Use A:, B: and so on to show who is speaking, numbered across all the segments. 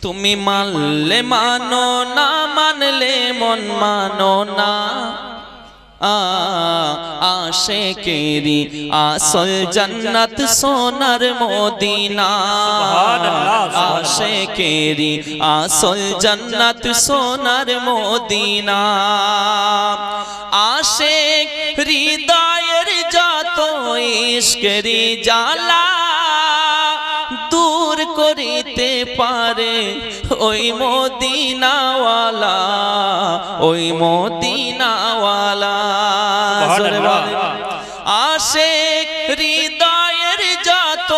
A: তুমি মানলে মানো না মানলে মন মানো না আশিকেরি আসল জান্নাত সোনার মদিনা আশিকেরি আসল জান্নাত সোনার মদিনা আশিক হৃদয়ের যত ইশকেরি জ্বালা দূর করিতে পারে ওই মদিনাওয়ালা ওই মদিনাওয়ালা আশিক হৃদয়ের যত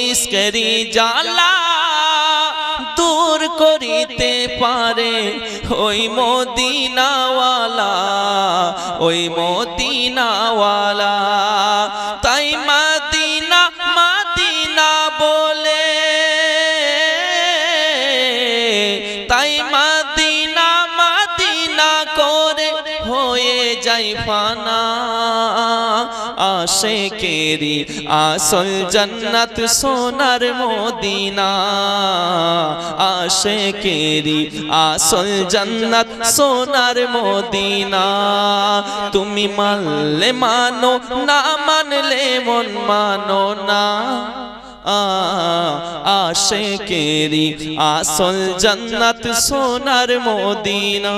A: ইশকেরি জ্বালা দূর করিতে পারে ওই মদিনাওয়ালা ওই মদিনাওয়ালা তাই মদিনা মদিনা বলে তাই মদিনা মদিনা করে হয়ে যাই ফানা আশিকেরি আসল জান্নাত সোনার মদিনা আশিকেরি আসল জান্নাত সোনার মদিনা তুমি মানলে মানো না মানলে মন মানো না আশিকেরি আসল জান্নাত সোনার মদিনা।